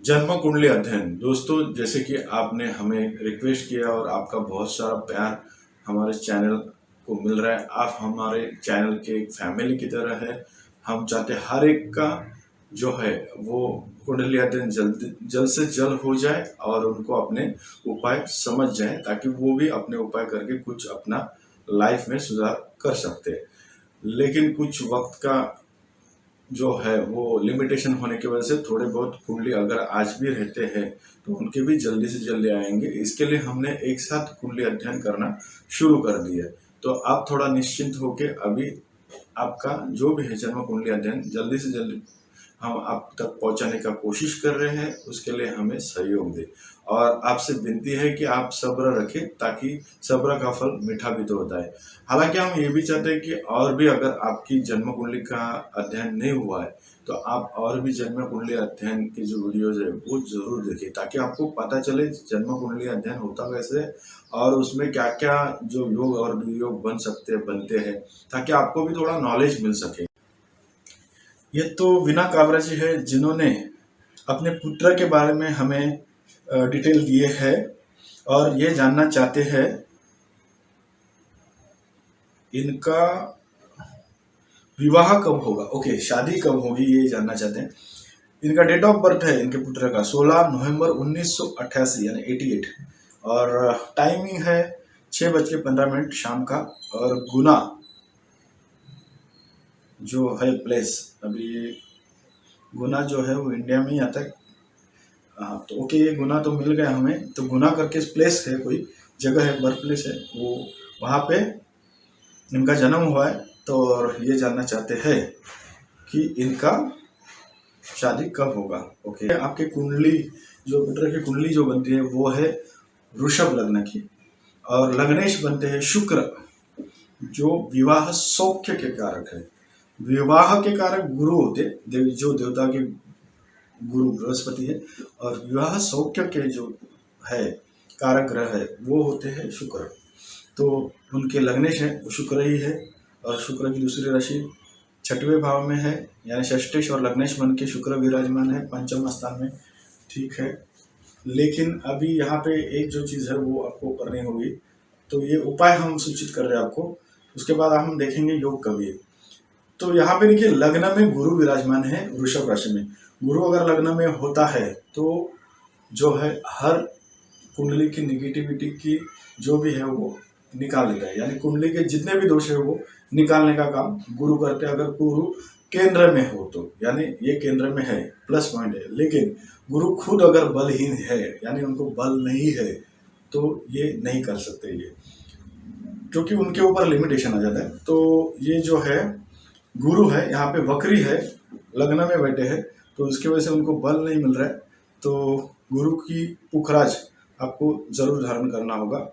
जन्म कुंडली अध्ययन। दोस्तों, जैसे कि आपने हमें रिक्वेस्ट किया और आपका बहुत सारा प्यार हमारे चैनल को मिल रहा है। आप हमारे चैनल के एक फैमिली की तरह है। हम चाहते हैं हर एक का जो है वो कुंडली अध्ययन जल्द से जल्द हो जाए और उनको अपने उपाय समझ जाए, ताकि वो भी अपने उपाय करके कुछ अपना लाइफ में सुधार कर सकते हैं। लेकिन कुछ वक्त का जो है वो लिमिटेशन होने की वजह से थोड़े बहुत कुंडली अगर आज भी रहते हैं तो उनके भी जल्दी से जल्दी आएंगे। इसके लिए हमने एक साथ कुंडली अध्ययन करना शुरू कर दिया। तो आप थोड़ा निश्चिंत होके अभी आपका जो भी है जन्म कुंडली अध्ययन जल्दी से जल्दी हम आप तक पहुंचाने का कोशिश कर रहे हैं। उसके लिए हमें सहयोग दें और आपसे विनती है कि आप सब्र रखें, ताकि सब्र का फल मीठा भी तो होता है। हालांकि हम ये भी चाहते हैं कि और भी अगर आपकी जन्म कुंडली का अध्ययन नहीं हुआ है तो आप और भी जन्म कुंडली अध्ययन की जो वीडियोज है वो जरूर देखें, ताकि आपको पता चले जन्म कुंडली अध्ययन होता कैसे है और उसमें क्या क्या जो योग और दुर्योग बनते हैं, ताकि आपको भी थोड़ा नॉलेज मिल सके। ये तो वीना काबरा जी है जिन्होंने अपने पुत्र के बारे में हमें डिटेल दिए है और ये जानना चाहते हैं इनका विवाह कब होगा। ओके, शादी कब होगी ये जानना चाहते हैं। इनका डेट ऑफ बर्थ है इनके पुत्र का 16 नवंबर 1988 यानी 88 और टाइमिंग है 6:15 शाम का। और गुना जो है प्लेस, अभी गुना जो है वो इंडिया में ही आता है। हाँ, तो ओके, ये गुना तो मिल गया हमें। तो गुना करके प्लेस है, कोई जगह है, बर्थ प्लेस है वो, वहाँ पे इनका जन्म हुआ है। तो और ये जानना चाहते हैं कि इनका शादी कब होगा। ओके, आपके कुंडली जो पुत्र की कुंडली जो बनती है वो है वृषभ लग्न की और लग्नेश बनते हैं शुक्र, जो विवाह सौख्य के कारक है। विवाह के कारक गुरु होते जो देवता के गुरु बृहस्पति है, और विवाह सौख्य के जो है कारक ग्रह है वो होते हैं शुक्र। तो उनके लग्नेश है वो शुक्र ही है और शुक्र की दूसरी राशि 6वें भाव में है, यानी षष्ठेश और लग्नेश बन के शुक्र विराजमान है पंचम स्थान में। ठीक है, लेकिन अभी यहाँ पे एक जो चीज़ है वो आपको करनी होगी। तो ये उपाय हम सूचित कर रहे हैं आपको, उसके बाद हम देखेंगे योग कभी। तो यहाँ पे देखिए लग्न में गुरु विराजमान है वृषभ राशि में। गुरु अगर लग्न में होता है तो जो है हर कुंडली की निगेटिविटी की जो भी है वो निकाल लेता है, यानी कुंडली के जितने भी दोष है वो निकालने का काम गुरु करते हैं। अगर गुरु केंद्र में हो तो, यानी ये केंद्र में है, प्लस पॉइंट है। लेकिन गुरु खुद अगर बलहीन है, यानी उनको बल नहीं है, तो ये नहीं कर सकते ये, क्योंकि उनके ऊपर लिमिटेशन आ जाता है। तो ये जो है गुरु है यहाँ पे वक्री है, लग्न में बैठे हैं, तो इसकी वजह से उनको बल नहीं मिल रहा है। तो गुरु की पुखराज आपको जरूर धारण करना होगा।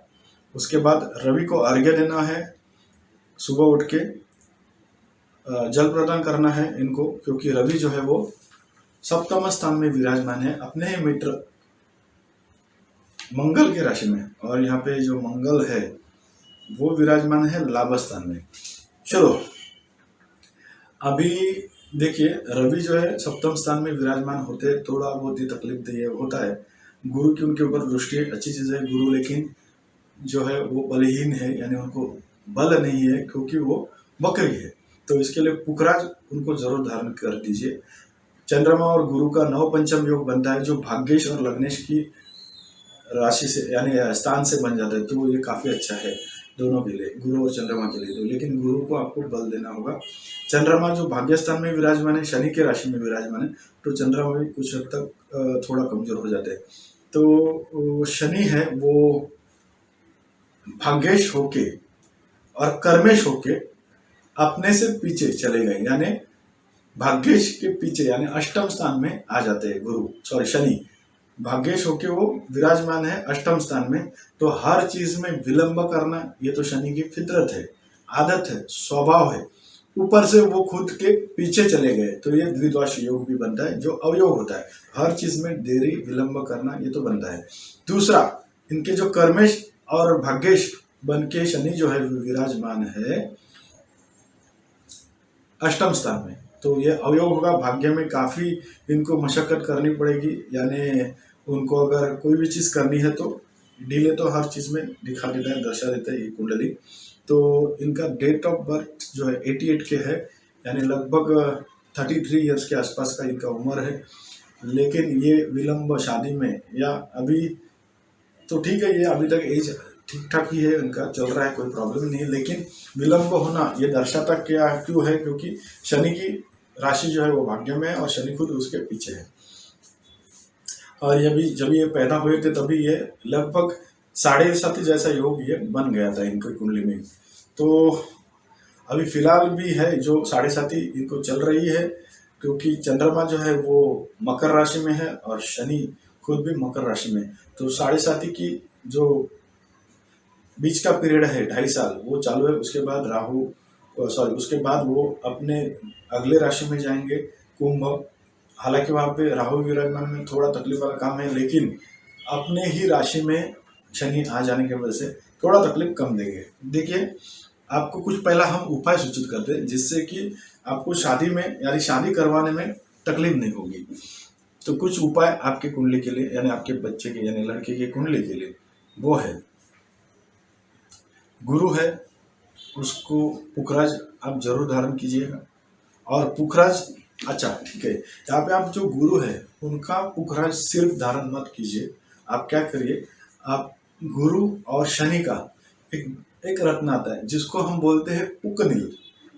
उसके बाद रवि को अर्घ्य देना है, सुबह उठ के जल प्रदान करना है इनको, क्योंकि रवि जो है वो सप्तम स्थान में विराजमान है अपने ही मित्र मंगल के राशि में, और यहाँ पे जो मंगल है वो विराजमान है लाभ स्थान में। चलो अभी देखिए, रवि जो है सप्तम स्थान में विराजमान होते थोड़ा बहुत ही तकलीफ देय होता है। गुरु की उनके ऊपर दृष्टि अच्छी चीज़ है गुरु, लेकिन जो है वो बलहीन है, यानी उनको बल नहीं है क्योंकि वो वक्री है। तो इसके लिए पुखराज उनको जरूर धारण कर दीजिए। चंद्रमा और गुरु का नव पंचम योग बनता है जो भाग्येश और लग्नेश की राशि से यानी स्थान से बन जाता है। तो ये काफ़ी अच्छा है दोनों के लिए, गुरु और चंद्रमा के लिए। तो लेकिन गुरु को आपको बल देना होगा। चंद्रमा जो भाग्य स्थान में विराजमान है, शनि के राशि में विराजमान है, तो चंद्रमा भी कुछ हद तक थोड़ा कमजोर हो जाते हैं। तो शनि है वो भाग्येश होके और कर्मेश होके अपने से पीछे चले गए, यानी भाग्येश के पीछे यानी अष्टम स्थान में आ जाते हैं शनि भाग्येश होके वो विराजमान है अष्टम स्थान में। तो हर चीज में विलंब करना ये तो शनि की फितरत है, आदत है, स्वभाव है। ऊपर से वो खुद के पीछे चले गए तो ये द्विद्वाश योग भी बनता है, जो अवयोग होता है। हर चीज में देरी विलंब करना ये तो बनता है। दूसरा, इनके जो कर्मेश और भाग्येश बन के शनि जो है विराजमान है अष्टम स्थान में, तो ये अवयोग होगा। भाग्य में काफ़ी इनको मशक्कत करनी पड़ेगी, यानी उनको अगर कोई भी चीज़ करनी है तो डिले तो हर चीज़ में दिखा देता है, दर्शा देता है ये कुंडली। तो इनका डेट ऑफ बर्थ जो है 88 के है, यानी लगभग 33 ईयर्स के आसपास का इनका उम्र है। लेकिन ये विलम्ब शादी में या अभी तो ठीक है, ये अभी तक एज ठीक ठाक ही है, इनका चल रहा है, कोई प्रॉब्लम नहीं है। लेकिन विलम्ब होना ये दर्शाता क्या क्यों है, क्योंकि शनि की राशि जो है वो भाग्य में है और शनि खुद उसके पीछे है। और ये भी जब ये पैदा हुए थे तभी ये लगभग 7.5 जैसा योग ये बन गया था इनकी कुंडली में। तो अभी फिलहाल भी है जो 7.5 इनको चल रही है, क्योंकि चंद्रमा जो है वो मकर राशि में है और शनि खुद भी मकर राशि में। तो 7.5 की जो बीच का पीरियड है 2.5 साल वो चालू है। उसके बाद उसके बाद वो अपने अगले राशि में जाएंगे, कुंभ। हालांकि वहाँ पे राहु विराजमान में थोड़ा तकलीफ वाला काम है, लेकिन अपने ही राशि में शनि आ जाने की वजह से थोड़ा तकलीफ कम देंगे। देखिए, आपको कुछ पहला हम उपाय सूचित करते हैं जिससे कि आपको शादी में यानी शादी करवाने में तकलीफ नहीं होगी। तो कुछ उपाय आपके कुंडली के लिए, यानी आपके बच्चे के यानी लड़के के कुंडली के लिए, वो है गुरु है, उसको पुखराज आप जरूर धारण कीजिएगा। और पुखराज, अच्छा ठीक है, यहाँ पे आप जो गुरु है उनका पुखराज सिर्फ धारण मत कीजिए। आप क्या करिए, आप गुरु और शनि का एक रत्न आता है जिसको हम बोलते हैं पुकनील,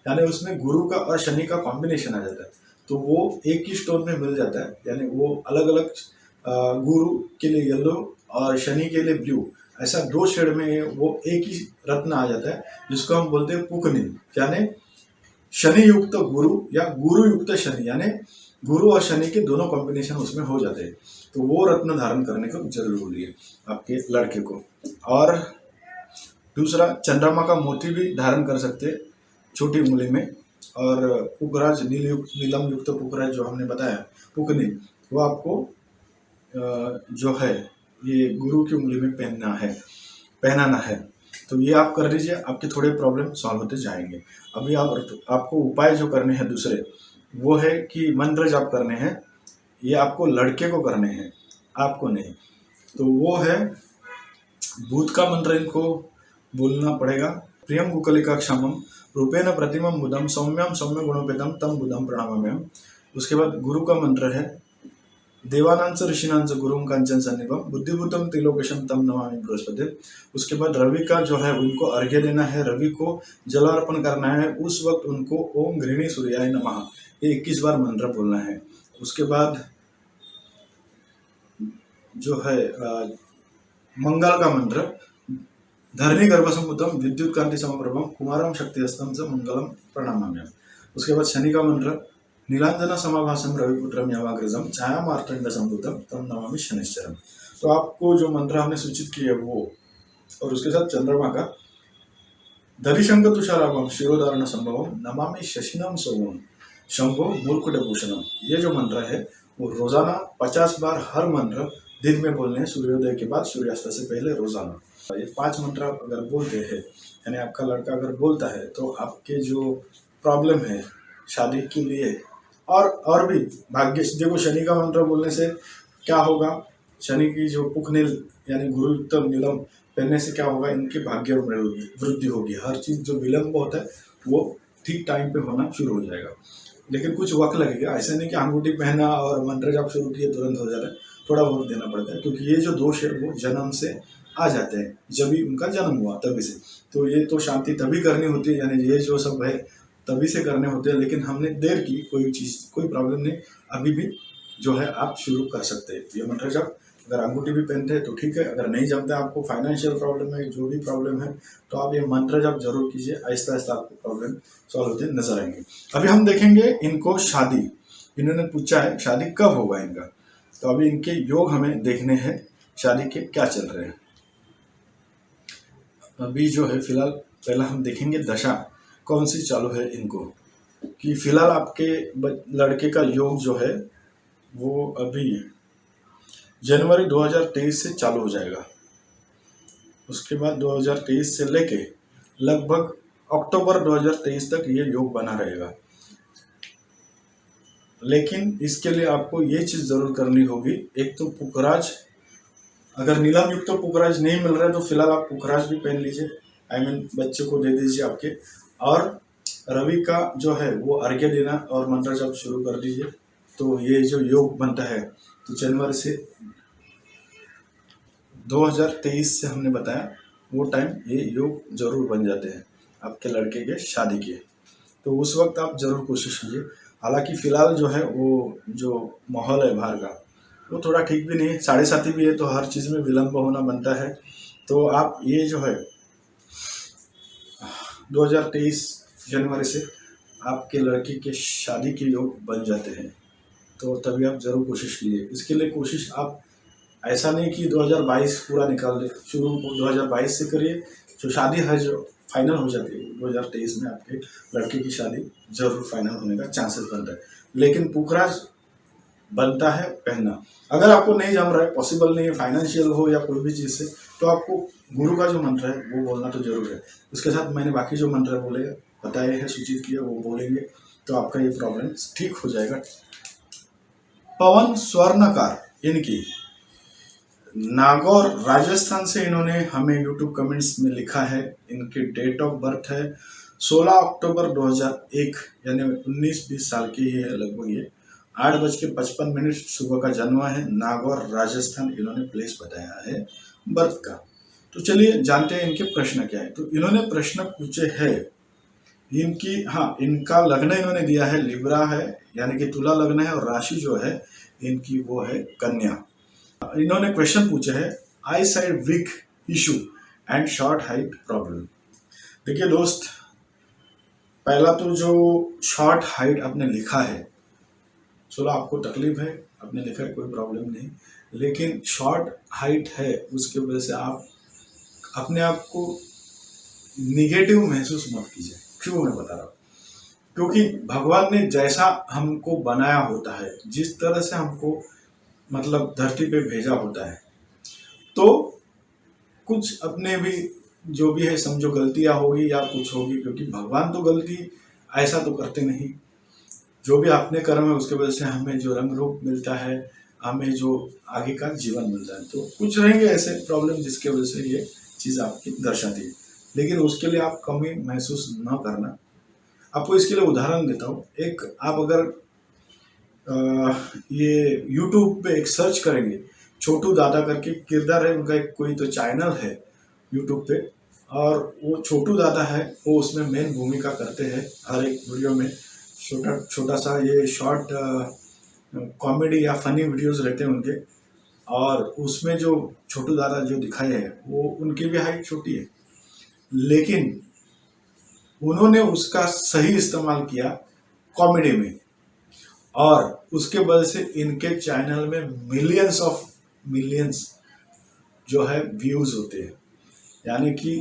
यानी उसमें गुरु का और शनि का कॉम्बिनेशन आ जाता है। तो वो एक ही स्टोन में मिल जाता है, यानी वो अलग अलग गुरु के लिए येलो और शनि के लिए ब्लू, ऐसा 2 शेड में वो एक ही रत्न आ जाता है जिसको हम बोलते हैं पुकनील, यानी शनि युक्त गुरु या गुरु युक्त शनि, यानी गुरु और शनि के दोनों कॉम्बिनेशन उसमें हो जाते हैं। तो वो रत्न धारण करने को जरूर बोलिए आपके लड़के को। और दूसरा, चंद्रमा का मोती भी धारण कर सकते हैं छोटी उंगली में। और पुखराज नीलम युक्त पुखराज जो हमने बताया पुकनील, वो आपको जो है ये गुरु की उंगली में पहनाना है। तो ये आप कर लीजिए, आपके थोड़े प्रॉब्लम सॉल्व होते जाएंगे। अभी आपको उपाय जो करने हैं दूसरे, वो है कि मंत्र जाप करने हैं। ये आपको लड़के को करने हैं, आपको नहीं। तो वो है भूत का मंत्र इनको बोलना पड़ेगा। प्रियम कुकलिका क्षमम रूपेण प्रतिमम बुधम सौम्यम सौम्य गुणोपेतम तम बुधम प्रणाम्यहम्। उसके बाद गुरु का मंत्र है देवानांच ऋषिनांच गुरुम कांचन सन्निभम बुद्धिभूतम त्रिलोकेशम तम नमामि बृहस्पति। उसके बाद रवि का जो है उनको अर्घ्य देना है, रवि को जलार्पण करना है। उस वक्त उनको ओम घृणी सूर्याय नमः ये 21 बार मंत्र बोलना है। उसके बाद जो है मंगल का मंत्र धरणी गर्भसंभूतम विद्युत कांति समप्रभम कुमारम शक्तिहस्तम च मंगलम प्रणाम्यहम्। उसके बाद शनि का मंत्र नीलांजना समाभासम रविपुत्रम यावाग्रजम छाया मार्तंड संभूतम तम नमामि शनिश्चरम। तो आपको जो मंत्र हमने सूचित किए वो, और उसके साथ चंद्रमा का दरिशंक तुषाराभम शिरोधारण संभवम नमामि शशिनम सोमम शंभो मूर्खुटभूषणम। ये जो मंत्र है वो रोजाना 50 बार हर मंत्र दिन में बोलने हैं, सूर्योदय के बाद सूर्यास्त से पहले रोजाना। ये 5 मंत्र आप अगर बोलते हैं, यानी आपका लड़का अगर बोलता है, तो आपके जो प्रॉब्लम है शादी के लिए और भी भाग्य। देखो, शनि का मंत्र बोलने से क्या होगा, शनि की जो पुखनील यानी गुरुयुक्त नीलम पहनने से क्या होगा, इनके भाग्य में वृद्धि होगी। हर चीज जो विलंब होता है वो ठीक टाइम पे होना शुरू हो जाएगा, लेकिन कुछ वक्त लगेगा। ऐसा नहीं कि अंगूठी पहना और मंत्र जाप शुरू किए तुरंत हो जाता है, थोड़ा बहुत देना पड़ता है, क्योंकि ये जो दोष है वो जन्म से आ जाते हैं, जब भी उनका जन्म हुआ तभी से। तो ये तो शांति तभी करनी होती है, यानी ये जो सब है तभी से करने होते हैं। लेकिन हमने देर की, कोई चीज़ कोई प्रॉब्लम नहीं, अभी भी जो है आप शुरू कर सकते हैं ये मंत्र जाप। अगर अंगूठी भी पहनते हैं तो ठीक है, अगर नहीं जमते आपको, फाइनेंशियल प्रॉब्लम है, जो भी प्रॉब्लम है, तो आप ये मंत्र जाप जरूर कीजिए। आहिस्ता आहिस्ता आपको प्रॉब्लम सॉल्व होते नजर आएंगे। अभी हम देखेंगे इनको शादी, इन्होंने पूछा है शादी कब होगा इनका, तो अभी इनके योग हमें देखने हैं शादी के क्या चल रहे हैं। अभी जो है फिलहाल पहला हम देखेंगे दशा कौन सी चालू है इनको, कि फिलहाल आपके लड़के का योग जो है वो अभी जनवरी 2023 से चालू हो जाएगा। उसके बाद 2023 से लेके लगभग अक्टूबर 2023 तक ये योग बना रहेगा। लेकिन इसके लिए आपको ये चीज़ ज़रूर करनी होगी, एक तो पुखराज, अगर नीलम युक्त तो पुखराज नहीं मिल रहा है तो फिलहाल आप पुखराज भी पहन लीजिए, आई मीन बच्चे को दे दीजिए आपके। और रवि का जो है वो अर्घ्य देना और मंत्र जप शुरू कर दीजिए। तो ये जो योग बनता है, तो जनवरी से 2023 से हमने बताया वो टाइम ये योग जरूर बन जाते हैं आपके लड़के के शादी के। तो उस वक्त आप जरूर कोशिश कीजिए। हालांकि फिलहाल जो है वो जो माहौल है बाहर का वो थोड़ा ठीक भी नहीं है, 7:30 भी है, तो हर चीज़ में विलम्ब होना बनता है। तो आप ये जो है 2023 जनवरी से आपके लड़की के शादी के योग बन जाते हैं। तो तभी आप ज़रूर कोशिश कीजिए। इसके लिए कोशिश आप ऐसा नहीं कि 2022 पूरा निकाल दे, शुरू 2022 से करिए, जो शादी है जो फाइनल हो जाती है 2023 में आपके लड़के की शादी जरूर फाइनल होने का चांसेस बनता है। लेकिन पुखराज बनता है पहनना। अगर आपको नहीं जम रहा है, पॉसिबल नहीं है, फाइनेंशियल हो या कोई भी चीज़ से, तो आपको गुरु का जो मंत्र है वो बोलना तो जरूर है। उसके साथ मैंने बाकी जो मंत्र बोले बताए हैं, सूचित किए, वो बोलेंगे तो आपका ये प्रॉब्लम ठीक हो जाएगा। पवन स्वर्णकार इनकी नागौर राजस्थान से इन्होंने हमें यूट्यूब कमेंट्स में लिखा है। इनकी डेट ऑफ बर्थ है 16 अक्टूबर 2001, यानी 19-20 साल की ही है लगभग। ये 8:55 सुबह का जन्म है। नागौर राजस्थान इन्होंने प्लेस बताया है बर्थ का। तो चलिए जानते हैं इनके प्रश्न क्या है। तो इन्होंने प्रश्न पूछे है इनकी, हाँ, इनका लग्न इन्होंने दिया है लिब्रा है, यानी कि तुला लग्न है, और राशि जो है इनकी वो है कन्या। इन्होंने क्वेश्चन पूछे है eyesight weak issue and short height problem. देखिए दोस्त, पहला तो जो शॉर्ट हाइट आपने लिखा है, चलो आपको तकलीफ है, आपने लिखा है कोई प्रॉब्लम नहीं, लेकिन शॉर्ट हाइट है उसकी वजह से आप अपने आप को निगेटिव महसूस मत कीजिए। क्यों मैं बता रहा हूँ, क्योंकि भगवान ने जैसा हमको बनाया होता है, जिस तरह से हमको मतलब धरती पे भेजा होता है, तो कुछ अपने भी जो भी है समझो गलतियां होगी या कुछ होगी, क्योंकि भगवान तो गलती ऐसा तो करते नहीं। जो भी अपने कर्म है उसके वजह से हमें जो रंग रूप मिलता है, हमें जो आगे का जीवन मिलता है, तो कुछ रहेंगे ऐसे प्रॉब्लम जिसके वजह से ये चीज़ आपकी दर्शाती है, लेकिन उसके लिए आप कमी महसूस न करना। आपको इसके लिए उदाहरण देता हूँ। एक आप अगर ये YouTube पे एक सर्च करेंगे, छोटू दादा करके किरदार है उनका, एक कोई तो चैनल है YouTube पे, और वो छोटू दादा है, वो उसमें मेन भूमिका करते हैं। हर एक वीडियो में छोटा छोटा सा ये शॉर्ट कॉमेडी या फनी वीडियोस रहते हैं उनके, और उसमें जो छोटू दादा जो दिखाए हैं वो उनकी भी हाइट छोटी है, लेकिन उन्होंने उसका सही इस्तेमाल किया कॉमेडी में, और उसके वजह से इनके चैनल में मिलियंस जो है व्यूज होते हैं। यानी कि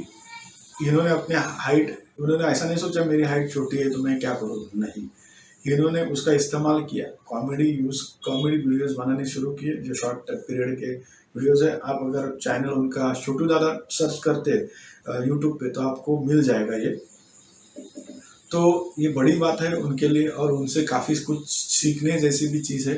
इन्होंने अपने हाइट, उन्होंने ऐसा नहीं सोचा मेरी हाइट छोटी है तो मैं क्या करूँ, नहीं, इन्होंने उसका इस्तेमाल किया, कॉमेडी वीडियोस बनाने शुरू किए, जो शॉर्ट पीरियड के वीडियोस है। आप अगर चैनल उनका छोटू दादा सर्च करते यूट्यूब पे तो आपको मिल जाएगा ये। तो ये बड़ी बात है उनके लिए, और उनसे काफ़ी कुछ सीखने जैसी भी चीज़ है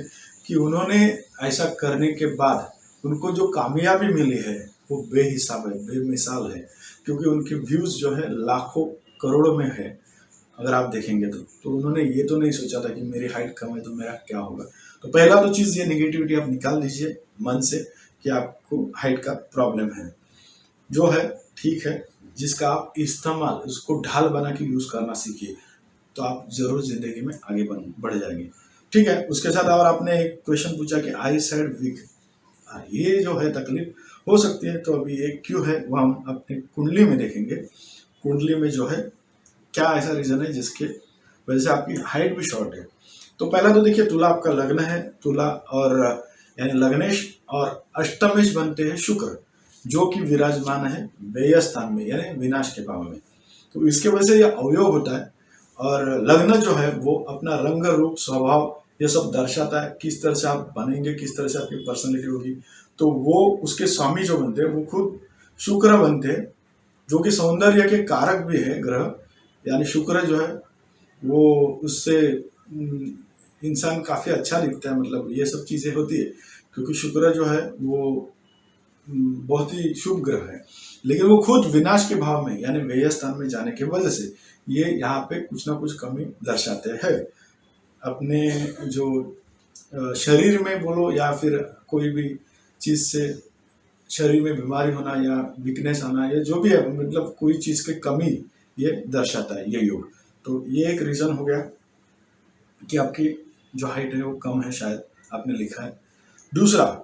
कि उन्होंने ऐसा करने के बाद उनको जो कामयाबी मिली है वो बेहिसाब है, बेमिसाल है, क्योंकि उनके व्यूज़ जो है लाखों करोड़ों में है अगर आप देखेंगे तो उन्होंने ये तो नहीं सोचा था कि मेरी हाइट कम है तो मेरा क्या होगा। तो पहला तो चीज़ ये निगेटिविटी आप निकाल दीजिए मन से कि आपको हाइट का प्रॉब्लम है, जो है ठीक है, जिसका आप इस्तेमाल उसको ढाल बना के यूज़ करना सीखिए, तो आप ज़रूर ज़िंदगी में आगे बढ़ जाएंगे। ठीक है। उसके साथ और आपने एक क्वेश्चन पूछा कि आई साइड वीक, ये जो है तकलीफ हो सकती है, तो अभी ये क्यों है वो हम अपनी कुंडली में देखेंगे। कुंडली में जो है क्या ऐसा रीज़न है जिसके वजह से आपकी हाइट भी शॉर्ट है। तो पहला तो देखिए, तुला आपका लग्न है, तुला और यानी लग्नेश और अष्टमेश बनते हैं शुक्र, जो कि विराजमान है व्यय स्थान में यानी विनाश के भाव में। तो इसके वजह से यह अवयोग होता है, और लग्न जो है वो अपना रंग रूप स्वभाव ये सब दर्शाता है, किस तरह से आप बनेंगे, किस तरह से आपकी पर्सनैलिटी होगी। तो वो उसके स्वामी जो बनते हैं वो खुद शुक्र बनते हैं, जो कि सौंदर्य के कारक भी है ग्रह, यानी शुक्र जो है वो उससे इंसान काफ़ी अच्छा दिखता है, मतलब ये सब चीज़ें होती है, क्योंकि शुक्र जो है वो बहुत ही शुभ ग्रह है, लेकिन वो खुद विनाश के भाव में यानी व्यय स्थान में जाने की वजह से ये यहाँ पे कुछ ना कुछ कमी दर्शाते हैं। अपने जो शरीर में बोलो या फिर कोई भी चीज़ से शरीर में बीमारी होना या वीकनेस आना या जो भी है, मतलब कोई चीज़ की कमी ये दर्शाता है ये योग। तो ये एक रीज़न हो गया कि आपकी जो हाइट है वो कम है, शायद आपने लिखा है। दूसरा,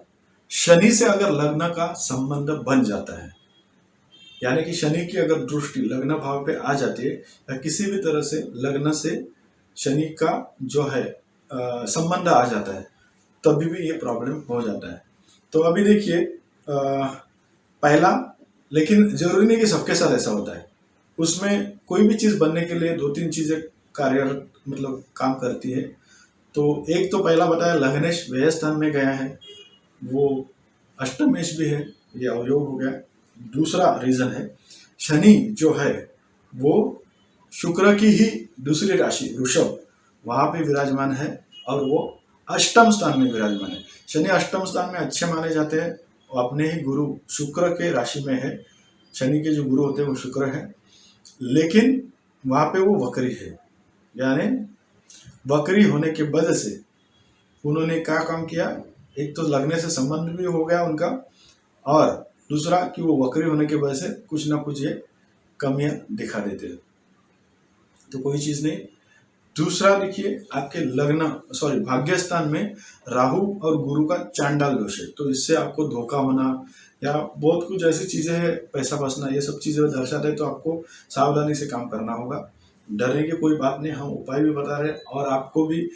शनि से अगर लग्न का संबंध बन जाता है, यानी कि शनि की अगर दृष्टि लग्न भाव पे आ जाती है या किसी भी तरह से लग्न से शनि का जो है संबंध आ जाता है, तभी भी ये प्रॉब्लम हो जाता है। तो अभी देखिए पहला, लेकिन जरूरी नहीं कि सबके साथ ऐसा होता है, उसमें कोई भी चीज़ बनने के लिए 2-3 चीज़ें कार्यरत मतलब काम करती है। तो एक तो पहला बताया लग्नेश व्यय स्थान में गया है, वो अष्टमेश भी है, ये अवयोग हो गया। दूसरा रीजन है शनि जो है वो शुक्र की ही दूसरी राशि वृषभ वहां पे विराजमान है और वो अष्टम स्थान में विराजमान है। शनि अष्टम स्थान में अच्छे माने जाते हैं, वो अपने ही गुरु शुक्र के राशि में है। शनि के जो गुरु होते हैं वो शुक्र है, लेकिन वहां पे वो वक्री है, यानी वक्री होने की वजह से उन्होंने क्या काम किया, एक तो लगने से संबंध भी हो गया उनका, और दूसरा कि वो वक्री होने की वजह से कुछ ना कुछ ये कमियां दिखा देते हैं। तो कोई चीज नहीं। दूसरा देखिए आपके भाग्य स्थान में राहु और गुरु का चांडाल दोष है, तो इससे आपको धोखा होना या बहुत कुछ ऐसी चीजें है, पैसा फंसना, ये सब चीजें दर्शाते हैं। तो आपको सावधानी से काम करना होगा, डरने की कोई बात नहीं। हम उपाय भी बता रहे हैं और आपको भी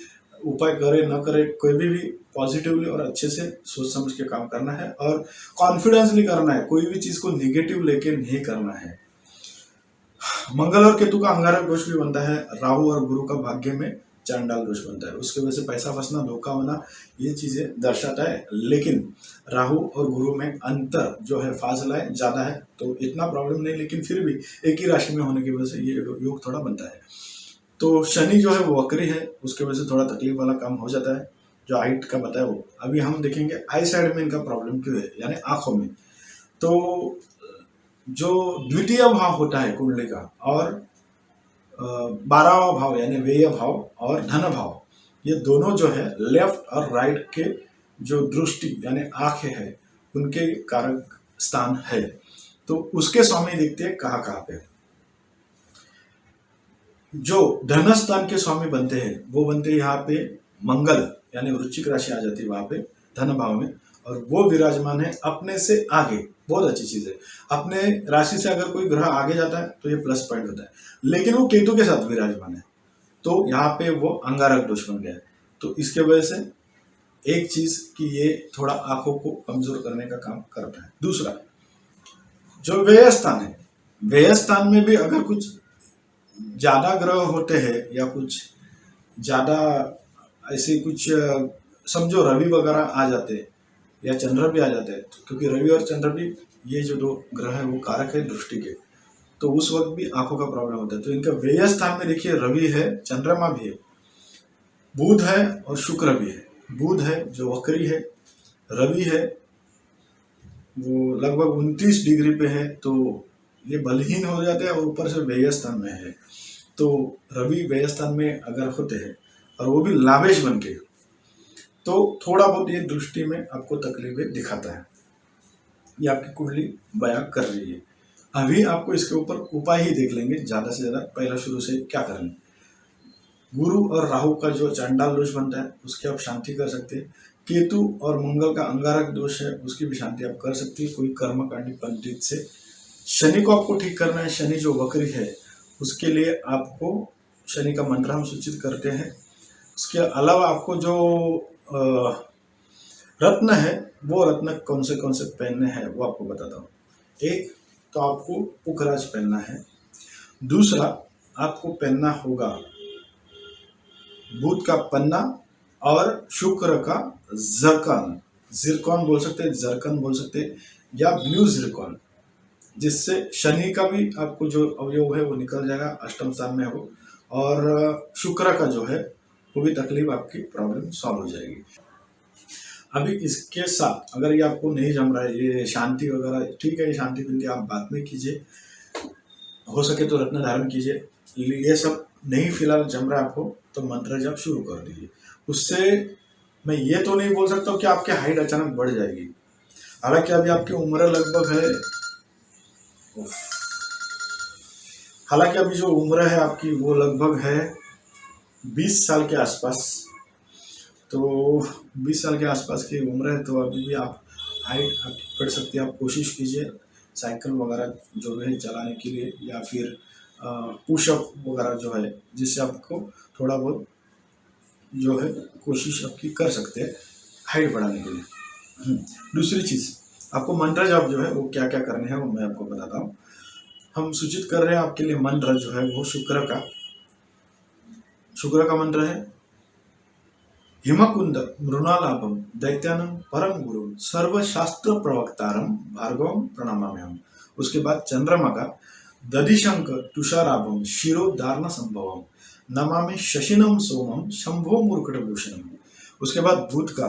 उपाय करे न करे कोई भी पॉजिटिवली और अच्छे से सोच समझ के काम करना है और कॉन्फिडेंसली करना है, कोई भी चीज को निगेटिव लेके नहीं करना है। मंगल और केतु का अंगारक दोष भी बनता है, राहु और गुरु का भाग्य में चांडाल दोष बनता है, उसके वजह से पैसा फंसना, धोखा होना, ये चीजें दर्शाता है। लेकिन राहु और गुरु में अंतर जो है, फासला है, ज्यादा है, तो इतना प्रॉब्लम नहीं, लेकिन फिर भी एक ही राशि में होने की वजह से ये योग थोड़ा बनता है। तो शनि जो है वो वक्री है, उसके वजह से थोड़ा तकलीफ वाला काम हो जाता है, जो हाइट का बताया वो। अभी हम देखेंगे आई साइड में इनका प्रॉब्लम क्यों है, यानी आंखों में। तो जो द्वितीय भाव होता है कुंडली का और 12वां भाव यानी व्यय भाव और धन भाव, ये दोनों जो है लेफ्ट और राइट के जो दृष्टि यानी आंखें है उनके कारक स्थान है। तो उसके स्वामी देखते हैं कहाँ कहाँ पे। जो धन स्थान के स्वामी बनते हैं वो बनते हैं यहाँ पे मंगल, यानी वृश्चिक राशि आ जाती है वहां पे धन भाव में, और वो विराजमान है अपने से आगे। बहुत अच्छी चीज है, अपने राशि से अगर कोई ग्रह आगे जाता है तो ये प्लस पॉइंट होता है, लेकिन वो केतु के साथ विराजमान है, तो यहाँ पे वो अंगारक दोष बन गया है। तो इसके वजह से एक चीज कि ये थोड़ा आंखों को कमजोर करने का काम करता है। दूसरा, जो व्यय स्थान है, व्यय स्थान में भी अगर कुछ ज्यादा ग्रह होते हैं या कुछ ज्यादा ऐसे कुछ समझो रवि वगैरह आ जाते हैं या चंद्र भी आ जाते हैं, क्योंकि रवि और चंद्र भी ये जो दो ग्रह है वो कारक है दृष्टि के, तो उस वक्त भी आंखों का प्रॉब्लम होता है। तो इनका व्यय स्थान में देखिए रवि है, चंद्रमा भी है, बुध है और शुक्र भी है। बुध है जो वक्री है, रवि है वो लगभग 29 डिग्री पे है, तो ये बलहीन हो जाते हैं, और ऊपर से व्यय स्थान में है। तो रवि व्यय स्थान में अगर होते हैं और वो भी लाभेश बन के, तो थोड़ा बहुत ये दृष्टि में आपको तकलीफें दिखाता है, ये आपकी कुंडली बयां कर रही है। अभी आपको इसके ऊपर उपाय ही देख लेंगे ज्यादा से ज्यादा। पहला शुरू से क्या करेंगे, गुरु और राहु का जो चांडाल दोष बनता है उसकी आप शांति कर सकते हैं। केतु और मंगल का अंगारक दोष है उसकी भी शांति आप कर सकते हैं कोई कर्मकांडी पंडित से। शनि को आपको ठीक करना है, शनि जो वक्री है उसके लिए आपको शनि का मंत्र हम सूचित करते हैं। उसके अलावा आपको जो रत्न है वो रत्न कौन से पहनने हैं वो आपको बताता हूँ। एक तो आपको पुखराज पहनना है, दूसरा आपको पहनना होगा बुध का पन्ना और शुक्र का जरकन, जिरकॉन बोल सकते हैं, जरकन बोल सकते हैं, या ब्लू जिरकॉन, जिससे शनि का भी आपको जो अवयोग है वो निकल जाएगा, अष्टम स्थान में हो, और शुक्र का जो है वो भी तकलीफ आपकी प्रॉब्लम सॉल्व हो जाएगी। अभी इसके साथ अगर ये आपको नहीं जम रहा है, ये शांति वगैरह ठीक है, ये शांति बिंदी आप बाद में कीजिए, हो सके तो रत्न धारण कीजिए। ये सब नहीं फिलहाल जम रहा है आपको तो मंत्र जप शुरू कर दीजिए। उससे मैं ये तो नहीं बोल सकता हूँ कि आपकी हाइट अचानक बढ़ जाएगी, हालांकि अभी आपकी उम्र लगभग है, हालांकि अभी जो उम्र है आपकी वो लगभग है 20 साल के आसपास, तो 20 साल के आसपास की उम्र है, तो अभी भी आप हाइट बढ़ सकती है। आप कोशिश कीजिए साइकिल वगैरह जो है चलाने के लिए, या फिर पुशअप वगैरह जो है, जिससे आपको थोड़ा बहुत जो है कोशिश आपकी कर सकते हैं हाइट बढ़ाने के लिए। दूसरी चीज़, आपको मंत्र जाप जो है वो क्या क्या करने हैं वो मैं आपको बताता हूँ। हम सूचित कर रहे हैं आपके लिए मंत्र जो है वो शुक्र का मंत्र है। हिमकुंद मृणालाभम दैत्यानम परम गुरु सर्वशास्त्र प्रवक्तारम भार्गवम प्रणामाम्यहम्। उसके बाद चंद्रमा का दधिशंक तुषाराभम शिरोधारण संभवम नमामि शशिनम सोमम शंभो मूर्खटभूषणम। उसके बाद बुध का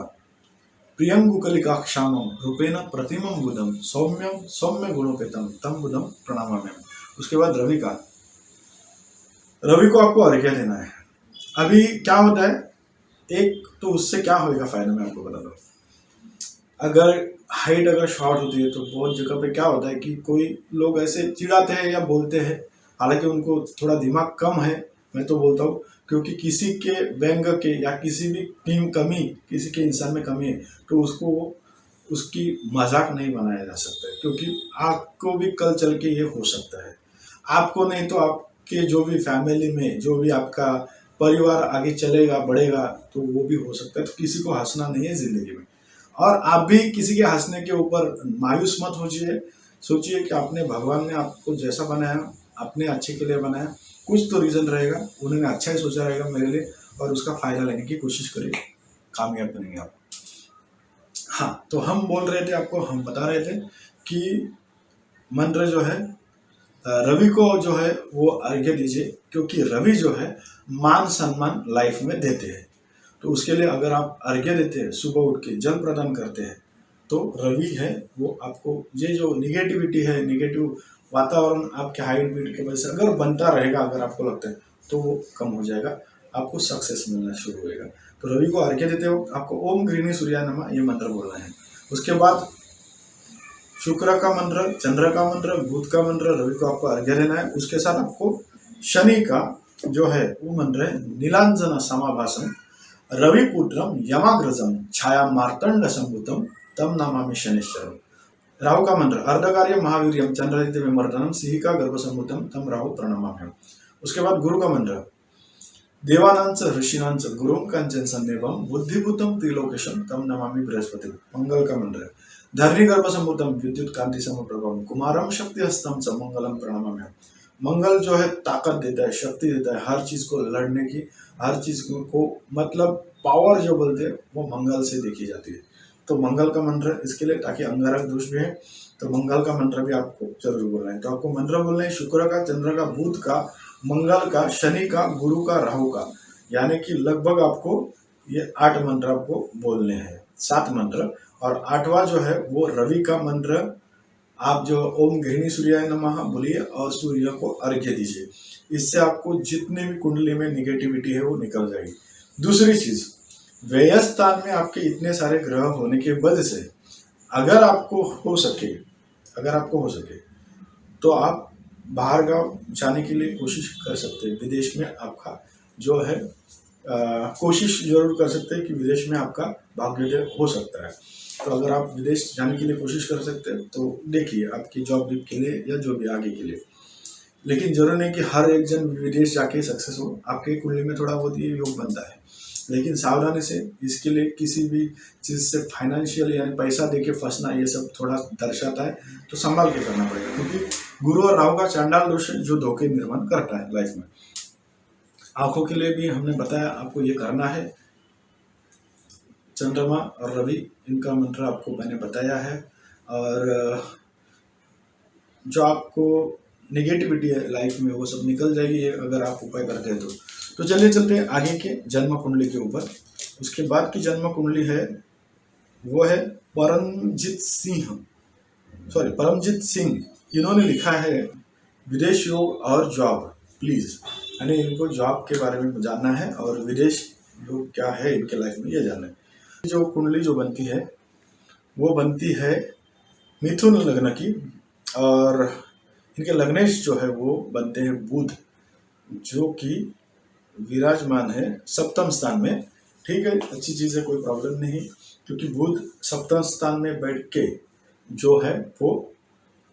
प्रियंगुकलिकाक्षामम रूपेण प्रतिमम बुधम सौम्यम सौम्य गुणोपेतम तम बुधम प्रणामाम्यहम्। उसके बाद रवि को आपको अर्घ्य देना है। अभी क्या होता है, एक तो उससे क्या होएगा फायदा मैं आपको बता दूं। अगर हाइट अगर शॉर्ट होती है तो बहुत जगह पे क्या होता है कि कोई लोग ऐसे चिढ़ाते हैं या बोलते हैं, हालांकि उनको थोड़ा दिमाग कम है, मैं तो बोलता हूँ, क्योंकि किसी के व्यंग के या किसी भी कमी किसी के इंसान में कमी है तो उसको उसकी मजाक नहीं बनाया जा सकता है, क्योंकि आपको भी कल चल के ये हो सकता है। आपको नहीं तो आपके जो भी फैमिली में जो भी आपका परिवार आगे चलेगा बढ़ेगा तो वो भी हो सकता है। तो किसी को हंसना नहीं है जिंदगी में, और आप भी किसी के हंसने के ऊपर मायूस मत होइए। सोचिए कि आपने भगवान ने आपको जैसा बनाया अपने अच्छे के लिए बनाया, कुछ तो रीजन रहेगा, उन्होंने अच्छा ही सोचा रहेगा मेरे लिए, और उसका फायदा लेने की कोशिश करिए, कामयाब बनेंगे आप। हाँ, तो हम बोल रहे थे आपको, हम बता रहे थे कि मंत्र जो है रवि को जो है वो अर्घ्य दीजिए, क्योंकि रवि जो है मान सम्मान लाइफ में देते हैं। तो उसके लिए अगर आप अर्घ्य देते हैं, सुबह उठ के जल प्रदान करते हैं, तो रवि है वो आपको ये जो निगेटिविटी है, निगेटिव वातावरण आपके हाइट बीट की वजह से अगर बनता रहेगा, अगर आपको लगता है तो वो कम हो जाएगा, आपको सक्सेस मिलना शुरू होएगा। तो रवि को अर्घ्य देते हो आपको ओम गृहिणी सूर्याय नमः ये मंत्र बोलना है। उसके बाद शुक्र का मंत्र, चंद्र का मंत्र, बुध का मंत्र, रवि को आपको अर्घ्य देना है। उसके साथ आपको शनि का जो है वो मंत्र है नीलांजन समाभासम रविपुत्रम यमाग्रजम छाया मार्तंड संभूतम तम नमामि शनिश्चरम। राहु का मंत्र अर्धकार्य महावीर्यम चंद्रादित्य विमर्दनम सिंहिका गर्भसंभूतम तम राहु प्रणमाम्यहम्। उसके बाद गुरु का मंत्र देवानांच ऋषिनांच गुरुं कंचन सन्निभम बुद्धिभूतम त्रिलोकेशम तम नमामि बृहस्पति। मंगल का मंत्र धरणी गर्भसंभूतम विद्युत कांति समप्रभम कुमारम शक्ति हस्तम च मंगलम प्रणमाम्यहम्। मंगल जो है ताकत देता है, शक्ति देता है, हर चीज को लड़ने की, हर चीज को मतलब पावर जो बोलते हैं वो मंगल से देखी जाती है। तो मंगल का मंत्र इसके लिए, ताकि अंगारक दोष भी है तो मंगल का मंत्र भी आपको जरूर बोलना है। तो आपको मंत्र बोलना है शुक्र का, चंद्र का, बुध का, मंगल का, शनि का, गुरु का, राहु का, यानी कि लगभग आपको ये 8 मंत्र आपको बोलने हैं, 7 मंत्र। और 8वां जो है वो रवि का मंत्र आप जो ओम गृहिणी सूर्याय नमः बोलिए और सूर्य को अर्घ्य दीजिए। इससे आपको जितने भी कुंडली में निगेटिविटी है वो निकल जाएगी। दूसरी चीज, व्यय स्थान में आपके इतने सारे ग्रह होने के वजह से अगर आपको हो सके तो आप बाहर गांव जाने के लिए कोशिश कर सकते हैं। विदेश में आपका जो है कोशिश जरूर कर सकते हैं कि विदेश में आपका भाग्योदय हो सकता है। तो अगर आप विदेश जाने के लिए कोशिश कर सकते हैं तो देखिए आपकी जॉब के लिए या जो भी आगे के लिए, लेकिन जरूर नहीं कि हर एक जन विदेश जाके सक्सेस हो। आपके कुंडली में थोड़ा बहुत ये योग बनता है, लेकिन सावधानी से इसके लिए किसी भी चीज़ से फाइनेंशियल यानी पैसा देके फंसना ये सब थोड़ा दर्शाता है, तो संभाल के करना पड़ेगा, क्योंकि गुरु और राहु का चांडाल दोष है जो धोखे निर्माण करता है लाइफ में। आंखों के लिए भी हमने बताया आपको ये करना है। चंद्रमा और रवि इनका मंत्र आपको मैंने बताया है, और जो आपको नेगेटिविटी है लाइफ में वो सब निकल जाएगी अगर आप उपाय करते हैं तो। तो चलिए चलते हैं आगे के जन्म कुंडली के ऊपर। उसके बाद की जन्म कुंडली है वो है परमजीत सिंह। इन्होंने लिखा है विदेश योग और जॉब प्लीज, यानी इनको जॉब के बारे में जानना है और विदेश योग क्या है इनके लाइफ में ये जानना है। जो कुंडली जो बनती है वो बनती है मिथुन लग्न की, और इनके लग्नेश जो है वो बनते हैं बुध, जो कि विराजमान है सप्तम स्थान में। ठीक है, अच्छी चीज़ है, कोई प्रॉब्लम नहीं, क्योंकि बुध सप्तम स्थान में बैठ के जो है वो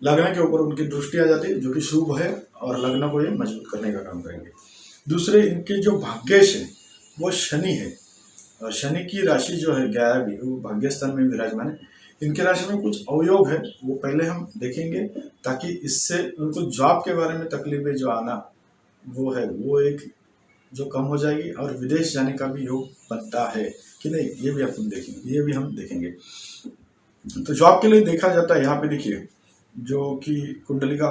लग्न के ऊपर उनकी दृष्टि आ जाती है, जो कि शुभ है, और लग्न को ये मजबूत करने का काम करेंगे। दूसरे इनके जो भाग्येश है वो शनि है, और शनि की राशि जो है 11वीं, वो भाग्य स्थान में विराजमान है। इनके राशि में कुछ अवयोग है, वो पहले हम देखेंगे, ताकि इससे उनको जॉब के बारे में तकलीफें जो आना वो है वो एक जो कम हो जाएगी, और विदेश जाने का भी योग बनता है कि नहीं, ये भी हम देखेंगे। तो जॉब के लिए देखा जाता है, यहाँ पे देखिए जो कि कुंडली का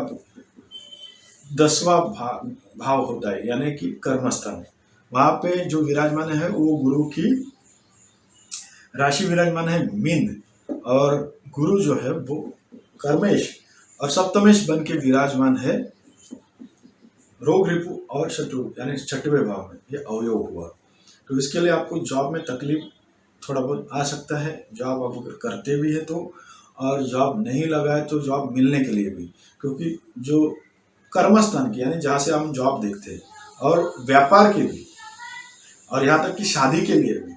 10वां भाव होता है, यानी कि कर्मस्थान, वहां पे जो विराजमान है वो गुरु की राशि विराजमान है मीन, और गुरु जो है वो कर्मेश और सप्तमेश बन के विराजमान है रोग रिपु और शत्रु, यानी 6वें भाव में। ये अवयोग हुआ, तो इसके लिए आपको जॉब में तकलीफ थोड़ा बहुत आ सकता है, जॉब आप अगर करते भी है तो, और जॉब नहीं लगा है तो जॉब मिलने के लिए भी, क्योंकि जो कर्मस्थान की यानी जहाँ से हम जॉब देखते हैं, और व्यापार के भी, और यहाँ तक कि शादी के लिए भी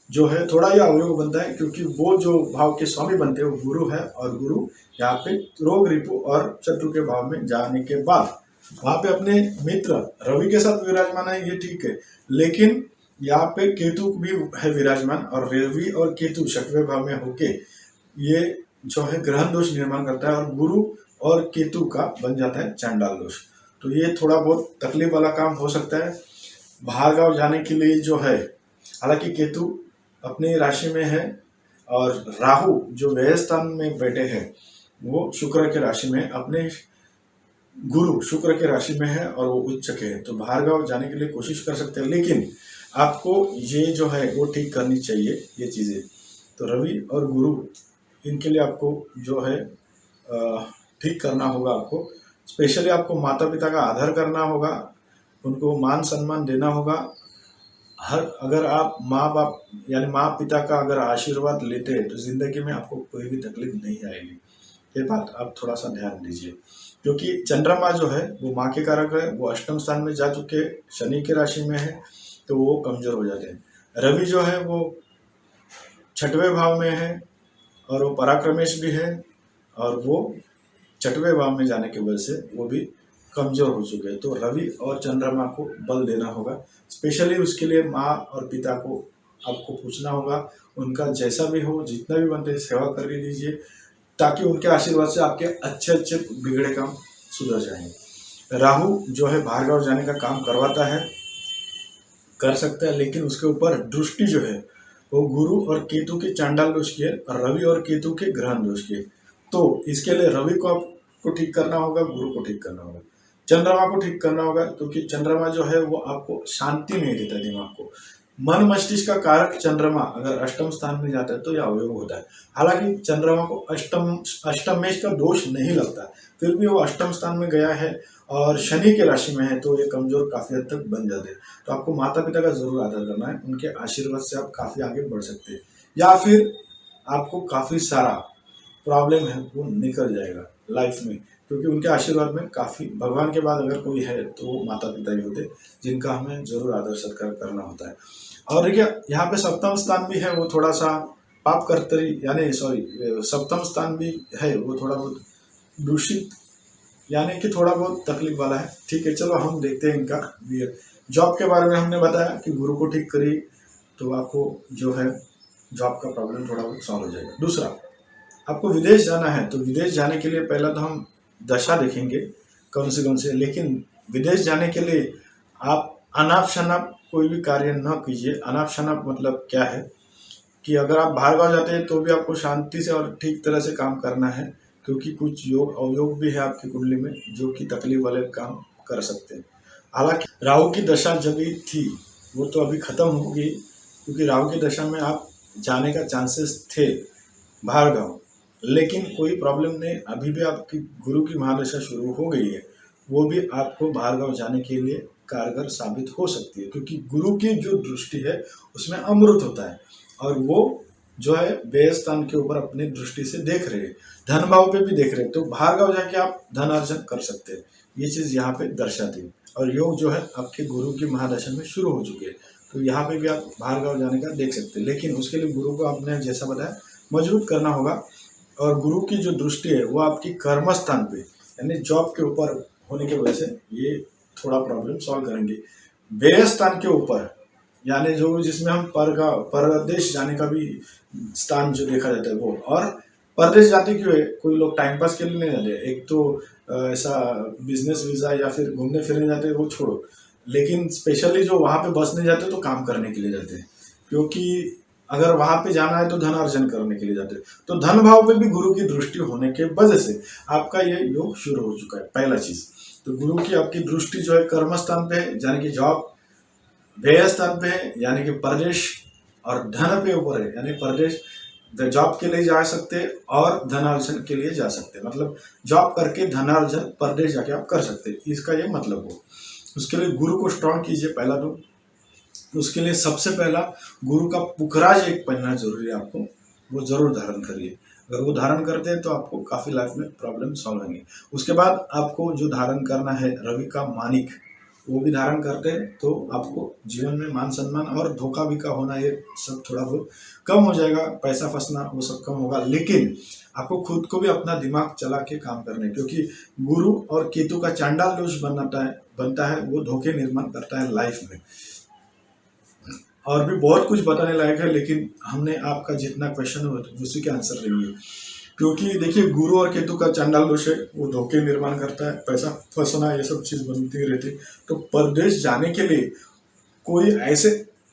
जो है थोड़ा यह अवयोग बनता है, क्योंकि वो जो भाव के स्वामी बनते हैं वो गुरु है, और गुरु यहाँ पे रोग रिपु और शत्रु के भाव में जाने के बाद वहाँ पे अपने मित्र रवि के साथ विराजमान है, ये ठीक है, लेकिन यहाँ पे केतु भी है विराजमान, और रवि और केतु 6वें भाव में होके ये जो है ग्रहण दोष निर्माण करता है, और गुरु और केतु का बन जाता है चांडाल दोष। तो ये थोड़ा बहुत तकलीफ वाला काम हो सकता है। बाहर गाँव जाने के लिए जो है, हालांकि केतु अपनी राशि में है, और राहु जो व्यय स्थान में बैठे हैं वो शुक्र के राशि में, अपने गुरु शुक्र के राशि में है और वो उच्चक है, तो बाहर गाँव जाने के लिए कोशिश कर सकते हैं, लेकिन आपको ये जो है वो ठीक करनी चाहिए ये चीज़ें। तो रवि और गुरु इनके लिए आपको जो है ठीक करना होगा। आपको स्पेशली आपको माता पिता का आदर करना होगा, उनको मान सम्मान देना होगा। अगर आप माँ बाप यानी माँ पिता का अगर आशीर्वाद लेते हैं तो ज़िंदगी में आपको कोई भी तकलीफ नहीं आएगी। ये बात आप थोड़ा सा ध्यान दीजिए, क्योंकि चंद्रमा जो है वो माँ के कारक है, वो अष्टम स्थान में जा चुके, शनि की राशि में है, तो वो कमज़ोर हो जाते हैं। रवि जो है वो 6वें भाव में है, और वो पराक्रमेश भी है, और वो 6वें भाव में जाने की वजह से वो भी कमज़ोर हो चुके हैं। तो रवि और चंद्रमा को बल देना होगा, स्पेशली उसके लिए माँ और पिता को आपको पूछना होगा, उनका जैसा भी हो, जितना भी बनते सेवा करके दीजिए, ताकि उनके आशीर्वाद से आपके अच्छे अच्छे बिगड़े काम सुधर जाएंगे। राहु जो है बाहर गाँव जाने का काम करवाता है, कर सकता है, लेकिन उसके ऊपर दृष्टि जो है वो गुरु और केतु के चांडाल दोष की है, और रवि और केतु के ग्रहण दोष की है। तो इसके लिए रवि को आपको ठीक करना होगा, गुरु को ठीक करना होगा, चंद्रमा को ठीक करना होगा, क्योंकि चंद्रमा जो है वो आपको शांति नहीं देता है दिमाग को। मन मस्तिष्क का कारक चंद्रमा अगर अष्टम स्थान में जाता है तो यह अवयोग होता है। हालांकि चंद्रमा को अष्टमेश का दोष नहीं लगता, फिर भी वो अष्टम स्थान में गया है और शनि के राशि में है, तो ये कमजोर काफी हद तक बन जाते हैं। तो आपको माता पिता का जरूर आदर करना है, उनके आशीर्वाद से आप काफी आगे बढ़ सकते हैं, या फिर आपको काफी सारा प्रॉब्लम है वो निकल जाएगा लाइफ में, क्योंकि उनके आशीर्वाद में काफ़ी, भगवान के बाद अगर कोई है तो वो माता पिता ही होते, जिनका हमें जरूर आदर सत्कार करना होता है। और देखिए यहाँ पे सप्तम स्थान भी है, वो थोड़ा सा पाप कर्तरी यानी सप्तम स्थान भी है, वो थोड़ा बहुत दूषित यानी कि थोड़ा बहुत तकलीफ वाला है। ठीक है, चलो हम देखते हैं इनका जॉब के बारे में। हमने बताया कि गुरु को ठीक करिए तो आपको जो है जॉब का प्रॉब्लम थोड़ा बहुत सॉल्व हो जाएगा। दूसरा, आपको विदेश जाना है तो विदेश जाने के लिए पहला तो हम दशा देखेंगे कौन से, लेकिन विदेश जाने के लिए आप अनाप शनाप कोई भी कार्य न कीजिए। अनाप शनाप मतलब क्या है कि अगर आप बाहर गाँव जाते हैं तो भी आपको शांति से और ठीक तरह से काम करना है, क्योंकि कुछ योग अवयोग भी है आपकी कुंडली में जो कि तकलीफ वाले काम कर सकते हैं। हालांकि राहु की दशा जब भी थी वो तो अभी खत्म हो गई, क्योंकि राहु की दशा में आप जाने का चांसेस थे बाहर गाँव, लेकिन कोई प्रॉब्लम नहीं। अभी भी आपकी गुरु की महादशा शुरू हो गई है, वो भी आपको बाहर गाँव जाने के लिए कारगर साबित हो सकती है, क्योंकि गुरु की जो दृष्टि है उसमें अमृत होता है और वो जो है व्यय स्थान के ऊपर अपनी दृष्टि से देख रहे हैं, धन भाव पे भी देख रहे हैं, तो बाहर गाँव जाके आप धन अर्जन कर सकते हैं। ये चीज यहाँ पे दर्शाती है। और योग जो है आपके गुरु की महादशा में शुरू हो चुके हैं, तो यहाँ पे भी आप बाहर गाँव जाने का देख सकते हैं, लेकिन उसके लिए गुरु को आपने जैसा बताया मजबूत करना होगा। और गुरु की जो दृष्टि है वो आपकी कर्म स्थान पे यानी जॉब के ऊपर होने की वजह से ये थोड़ा प्रॉब्लम सॉल्व करेंगे। व्यय स्थान के ऊपर यानी जो जिसमें हम परदेश जाने का भी स्थान जो देखा जाता है वो, और परदेश जाते क्यों है, कोई लोग टाइम पास के लिए नहीं जाते, एक तो ऐसा बिजनेस वीजा या फिर घूमने फिरने जाते हैं वो छोड़ो, लेकिन स्पेशली जो वहाँ पे बसने जाते हैं तो काम करने के लिए जाते हैं, क्योंकि अगर वहां पे जाना है तो धन अर्जन करने के लिए जाते हैं। तो धन भाव पे भी गुरु की दृष्टि होने के वजह से आपका ये योग शुरू हो चुका है। पहला चीज तो गुरु की आपकी दृष्टि जो है कर्म स्थान पे है यानी कि जॉब, व्यय स्थान पे है यानी कि परदेश, और धन पे ऊपर है यानी परदेश जॉब के लिए जा सकते हैं और धनार्जन के लिए जा सकते हैं, मतलब जॉब करके धनार्जन परदेश जाके आप कर सकते हैं, इसका ये मतलब हो। उसके लिए गुरु को स्ट्रॉन्ग कीजिए पहला तो। उसके लिए सबसे पहला गुरु का पुखराज एक पहनना जरूरी है आपको, वो जरूर धारण करिए। अगर वो धारण करते हैं तो आपको काफी लाइफ में प्रॉब्लम सॉल्व होंगे। उसके बाद आपको जो धारण करना है रवि का मानिक, वो भी धारण करते हैं तो आपको जीवन में मान सम्मान और धोखा भी का होना ये सब थोड़ा बहुत कम हो जाएगा, पैसा फंसना वो सब कम होगा। लेकिन आपको खुद को भी अपना दिमाग चला के काम करना है, क्योंकि गुरु और केतु का चांडाल दोष बनता है वो धोखे निर्माण करता है लाइफ में। और भी बहुत कुछ बताने लायक है, लेकिन हमने आपका जितना क्वेश्चन हो उसी के आंसर देंगे, क्योंकि देखिए गुरु और केतु का चांडाल दोष है, वो धोखे निर्माण करता है, पैसा फंसना ये सब चीज बनती रहती। तो परदेश जाने के लिए कोई ऐसे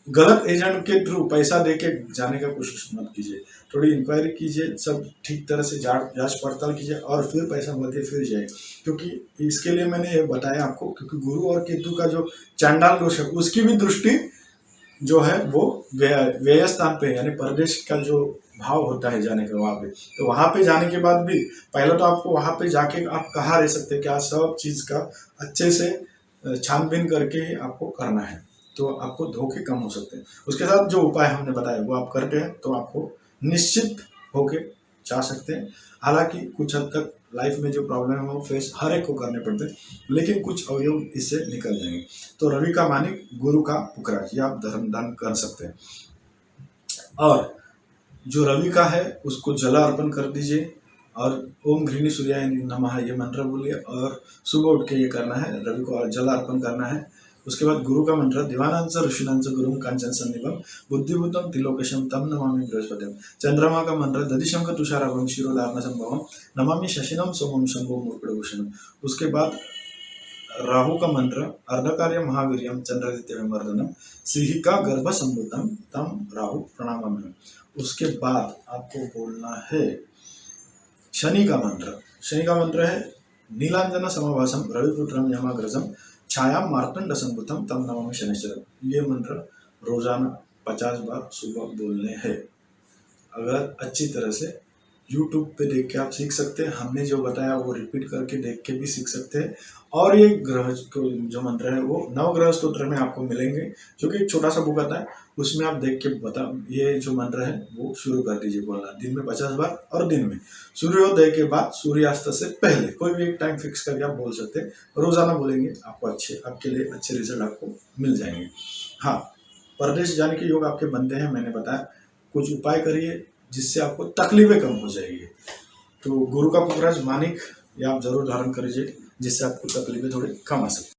गलत एजेंट के थ्रू पैसा देके जाने का कोशिश मत कीजिए, थोड़ी इंक्वायरी कीजिए, सब ठीक तरह से जांच पड़ताल कीजिए और फिर पैसा भर के फिर जाए। क्योंकि इसके लिए मैंने ये बताया आपको, क्योंकि गुरु और केतु का जो चांडाल दोष है उसकी भी दृष्टि जो है वो व्यय स्थान पे यानी परदेश का जो भाव होता है जाने का वहां पे, तो वहां पे जाने के बाद भी पहले तो आपको वहां पे जाके आप कहाँ रह सकते हैं, क्या सब चीज का अच्छे से छानबीन करके ही आपको करना है, तो आपको धोखे कम हो सकते हैं। उसके साथ जो उपाय हमने बताया वो आप करते हैं तो आपको निश्चित होके जा सकते हैं। हालांकि कुछ हद तक लाइफ में जो प्रॉब्लम है वो फेस हर एक को करने पड़ते हैं, लेकिन कुछ अवयव इससे निकल जाएंगे। तो रवि का मानिक, गुरु का पुखराज, ये आप धर्म दान कर सकते हैं। और जो रवि का है उसको जला अर्पण कर दीजिए और ओम घृणी सूर्याय नमः ये मंत्र बोलिए और सुबह उठ के ये करना है, रवि को जला अर्पण करना है। उसके बाद गुरु का मंत्र दिवानांच ऋषिनांच गुरुम कांचन सन्निभम बुद्धिभूतम त्रिलोकेशम तम नमामि बृहस्पतिम। चंद्रमा का मंत्र दधिशंख तुषाराभम शिरोधारण संभवम नमामि शशिनम सोमम शंभो मूर्खभूषणम। उसके बाद राहु का मंत्र अर्धकार्य महावीर्यम चंद्रादित्य मर्दनम सिंहिका गर्भ संभूतम तम राहु प्रणामम। उसके बाद आपको बोलना है शनि का मंत्र। शनि का मंत्र है नीलांजन समभासम रविपुत्रम यमाग्रजम छाया मार्तंड संभूतम तम नमामि शनिश्चरम। ये मंत्र रोजाना 50 बार सुबह बोलने हैं। अगर अच्छी तरह से YouTube पे देख के आप सीख सकते हैं, हमने जो बताया वो रिपीट करके देख के भी सीख सकते हैं। और ये ग्रह जो मंत्र है वो नवग्रह स्तोत्र में आपको मिलेंगे, जो कि एक छोटा सा बुक आता है, उसमें आप देख के ये जो मंत्र है वो शुरू कर दीजिए बोलना दिन में 50 बार। और दिन में सूर्योदय के बाद सूर्यास्त से पहले कोई भी एक टाइम फिक्स करके आप बोल सकते हैं, रोजाना बोलेंगे, आपको आपके लिए अच्छे रिजल्ट आपको मिल जाएंगे। हाँ, परदेश जाने के योग आपके बनते हैं, मैंने बताया, कुछ उपाय करिए जिससे आपको तकलीफें कम हो जाएगी। तो गुरु का पुखराज मानिक ये आप जरूर धारण करिए, जिससे आपको तकलीफें थोड़ी कम आ सकती है।